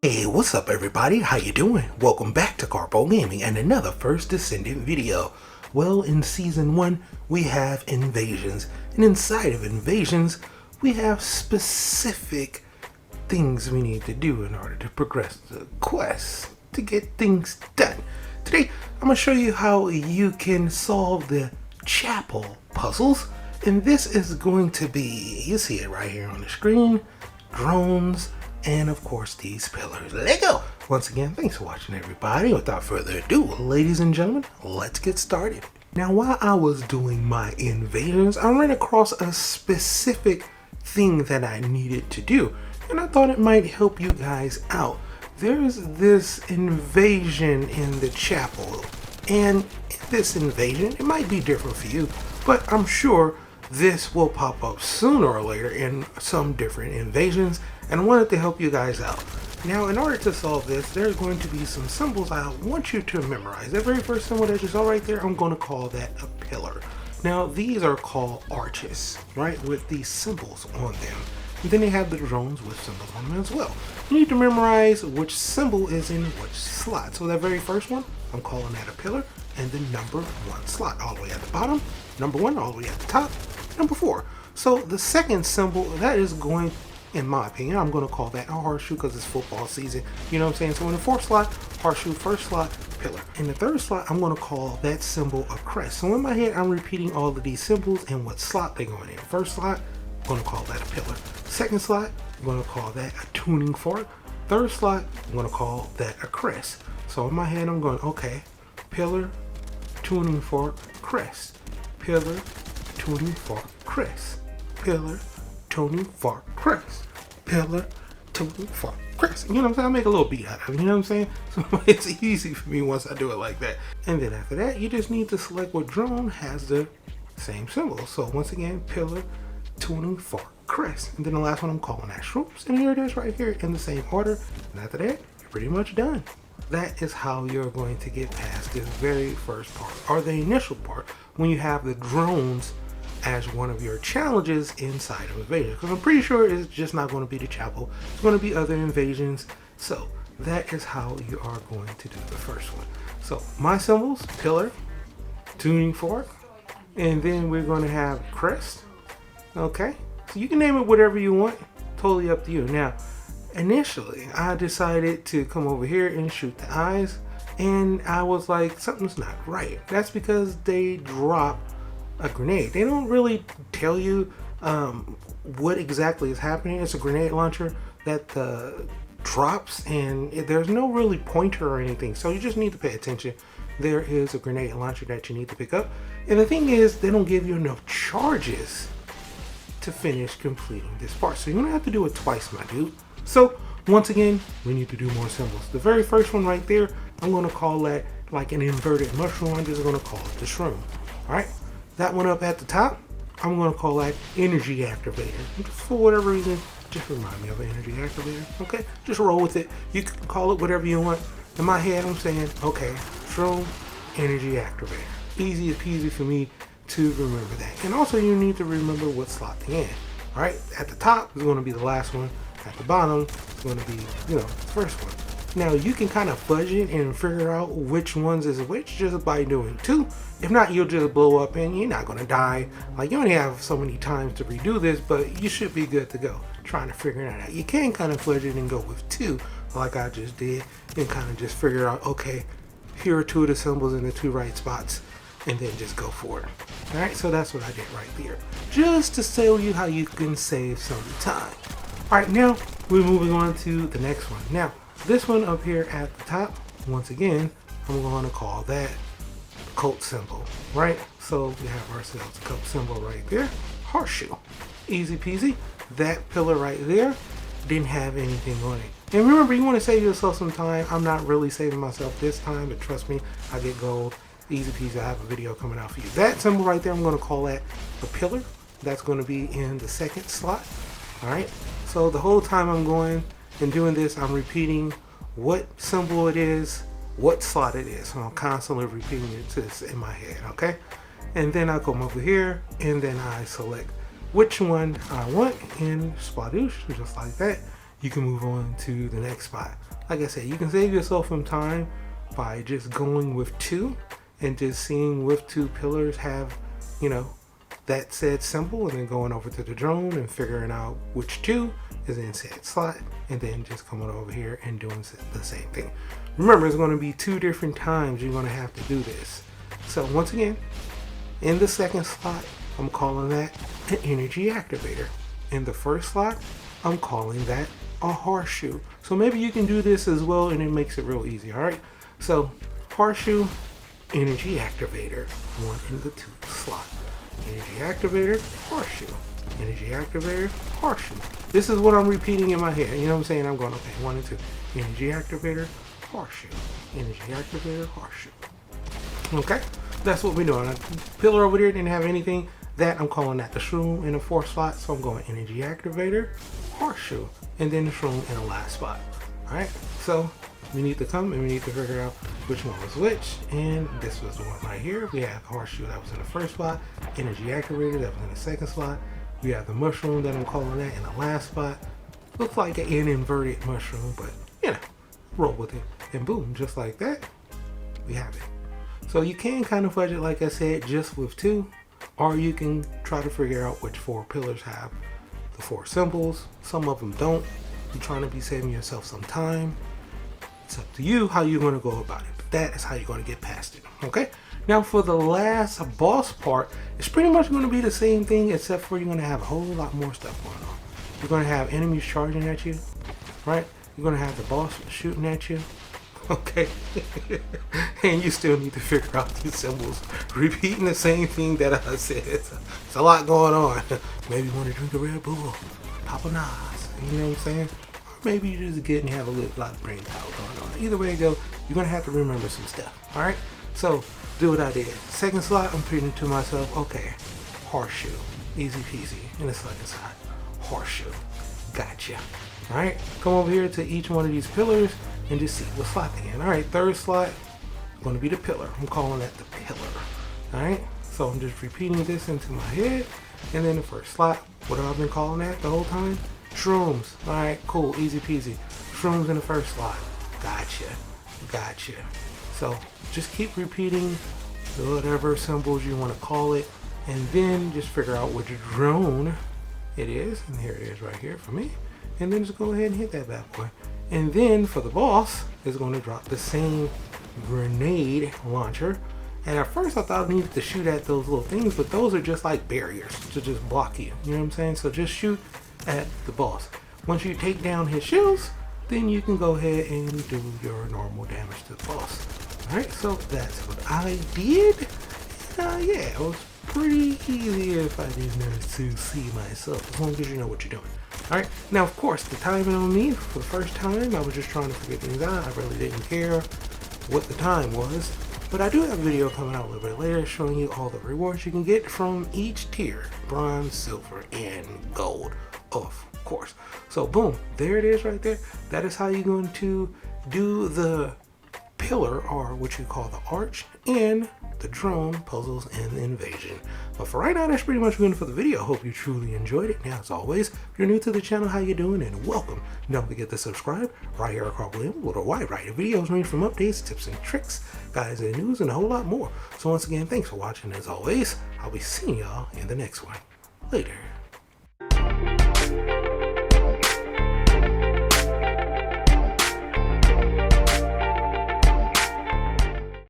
Hey, what's up everybody? How you doing? Welcome back to Karpo Gaming and another first Descendant video. Well, in Season 1, we have invasions, and inside of invasions, we have specific things we need to do in order to progress the quest, to get things done. Today, I'm going to show you how you can solve the chapel puzzles, and this is going to be, you see it right here on the screen, drones, and of course these pillars. Let's go! Once again, thanks for watching everybody. Without further ado, ladies and gentlemen, let's get started. Now, while I was doing my invasions, I ran across a specific thing that I needed to do, and I thought it might help you guys out. There's this invasion in the chapel, and in this invasion, it might be different for you, but I'm sure this will pop up sooner or later in some different invasions, and I wanted to help you guys out. Now, in order to solve this, there's going to be some symbols I want you to memorize. The very first symbol that you saw right there, I'm going to call that a pillar. Now, these are called arches, right, with these symbols on them. And then they have the drones with symbols on them as well. You need to memorize which symbol is in which slot. So that very first one, I'm calling that a pillar, and the number 1 slot all the way at the bottom, number 1 all the way at the top, number 4. So the second symbol, that is going, in my opinion, I'm going to call that a horseshoe because it's football season. You know what I'm saying? So in the 4th slot, horseshoe, 1st slot, pillar. In the 3rd slot, I'm going to call that symbol a crest. So in my head, I'm repeating all of these symbols and what slot they're going in. 1st slot, I'm going to call that a pillar. 2nd slot, I'm going to call that a tuning fork. 3rd slot, I'm going to call that a crest. So in my head, I'm going, okay, pillar, tuning fork, crest. Pillar, tuning fork, crest. Pillar, tuning fork, crest. Pillar, tuning fork, crest. You know what I'm saying? I make a little beat out of it, you know what I'm saying? So it's easy for me once I do it like that. And then after that, you just need to select what drone has the same symbol. So once again, pillar, tuning fork, crest. And then the last one I'm calling that shrooms. And here it is right here in the same order. And after that, you're pretty much done. That is how you're going to get past this very first part, or the initial part, when you have the drones as one of your challenges inside of invasion. Because I'm pretty sure it's just not going to be the chapel. It's going to be other invasions. So that is how you are going to do the first one. So my symbols, pillar, tuning fork, and then we're going to have crest. Okay, so you can name it whatever you want. Totally up to you. Now, initially, I decided to come over here and shoot the eyes, and I was like, something's not right. That's because they drop a grenade. They don't really tell you what exactly is happening. It's a grenade launcher that drops, and there's no really pointer or anything, so you just need to pay attention. There is a grenade launcher that you need to pick up, and the thing is, they don't give you enough charges to finish completing this part, so you're gonna have to do it twice, my dude. So once again, we need to do more symbols. The very first one right there, I'm gonna call that like an inverted mushroom. I'm just gonna call it the shroom. All right, that one up at the top, I'm gonna call that energy activator. For whatever reason, just remind me of an energy activator. Okay, just roll with it. You can call it whatever you want. In my head, I'm saying, okay, shroom, energy activator. Easy as peasy for me to remember that. And also, you need to remember what slot they're in. All right, at the top is going to be the last one. At the bottom, it's going to be, the first one. Now, you can kind of fudge it and figure out which ones is which just by doing 2. If not, you'll just blow up and you're not going to die. Like, you only have so many times to redo this, but you should be good to go trying to figure it out. You can kind of fudge it and go with 2, like I just did, and kind of just figure out, okay, here are 2 of the symbols in the 2 right spots, and then just go for it. All right, so that's what I did right there, just to show you how you can save some time. All right, now we're moving on to the next one. Now, this one up here at the top, once again, I'm going to call that cult symbol, right? So we have ourselves a cult symbol right there, horseshoe. Easy peasy. That pillar right there didn't have anything on it. And remember, you want to save yourself some time. I'm not really saving myself this time, but trust me, I get gold. Easy peasy, I have a video coming out for you. That symbol right there, I'm going to call that a pillar. That's going to be in the 2nd slot. All right, so the whole time I'm going and doing this, I'm repeating what symbol it is, what slot it is. So I'm constantly repeating it to this in my head, okay? And then I come over here, and then I select which one I want in Spadoosh, just like that. you can move on to the next spot. Like I said, you can save yourself some time by just going with 2 and just seeing with 2 pillars have, you know, that said symbol, and then going over to the drone and figuring out which 2 is in said slot, and then just coming over here and doing the same thing. Remember, it's going to be 2 different times you're going to have to do this. So once again, in the second slot, I'm calling that an energy activator. In the first slot, I'm calling that a horseshoe. So maybe you can do this as well, and it makes it real easy. All right, so horseshoe, energy activator, 1 in the 2 slot. Energy activator, horseshoe. Energy activator, horseshoe. This is what I'm repeating in my head. You know what I'm saying? I'm going, okay, 1 and 2. Energy activator, horseshoe. Energy activator, horseshoe. Okay, that's what we're doing. A pillar over there didn't have anything. That I'm calling that the shroom in the 4th slot. So I'm going energy activator, horseshoe, and then the shroom in the last spot. All right, so we need to come and we need to figure out which one was which, and this was the one right here. We have the horseshoe that was in the 1st spot, energy activator that was in the 2nd slot. We have the mushroom that I'm calling that in the last spot. Looks like an inverted mushroom, but you know, roll with it, and boom, just like that, we have it. So you can kind of fudge it, like I said, just with 2, or you can try to figure out which 4 pillars have the 4 symbols. Some of them don't. You're trying to be saving yourself some time. It's up to you how you're going to go about it, but that is how you're going to get past it. Okay, now for the last boss part, it's pretty much going to be the same thing, except for you're going to have a whole lot more stuff going on. You're going to have enemies charging at you, right? You're going to have the boss shooting at you. Okay, and you still need to figure out these symbols, repeating the same thing that I said. It's a lot going on. Maybe you want to drink a Red Bull, pop a Nas, you know what I'm saying? Or maybe you just get and have a lot of brain power going on. Either way you go, you're going to have to remember some stuff. All right, so do what I did. 2nd slot, I'm thinking to myself, okay, horseshoe, easy peasy. In the 2nd slot, horseshoe, gotcha. All right, come over here to each one of these pillars and just see what slot they in. All right, 3rd slot, going to be the pillar. I'm calling that the pillar. All right, so I'm just repeating this into my head. And then the 1st slot, what have I been calling that the whole time? Shrooms. All right, cool, easy peasy. Shrooms in the 1st slot. Gotcha, gotcha. So just keep repeating whatever symbols you want to call it, and then just figure out which drone it is. And here it is right here for me. And then just go ahead and hit that bad boy. And then for the boss, it's going to drop the same grenade launcher. And at first I thought I needed to shoot at those little things, but those are just like barriers to just block you. You know what I'm saying? So just shoot at the boss. Once you take down his shields, then you can go ahead and do your normal damage to the boss. Alright, so that's what I did. Yeah, it was pretty easy if I didn't know to see myself, as long as you know what you're doing. Alright, now of course, the timing on me, for the first time, I was just trying to figure things out. I really didn't care what the time was. But I do have a video coming out a little bit later showing you all the rewards you can get from each tier. Bronze, silver, and gold, of course. So boom, there it is right there. That is how you're going to do the pillar, or what you call the arch, and the drone, puzzles, and the invasion. But for right now, that's pretty much good for the video. Hope you truly enjoyed it. Now, as always, if you're new to the channel, how you doing, and welcome. Don't forget to subscribe right here at Karpo with a wide variety of videos range from updates, tips and tricks, guides and news, and a whole lot more. So once again, thanks for watching. As always, I'll be seeing y'all in the next one. Later.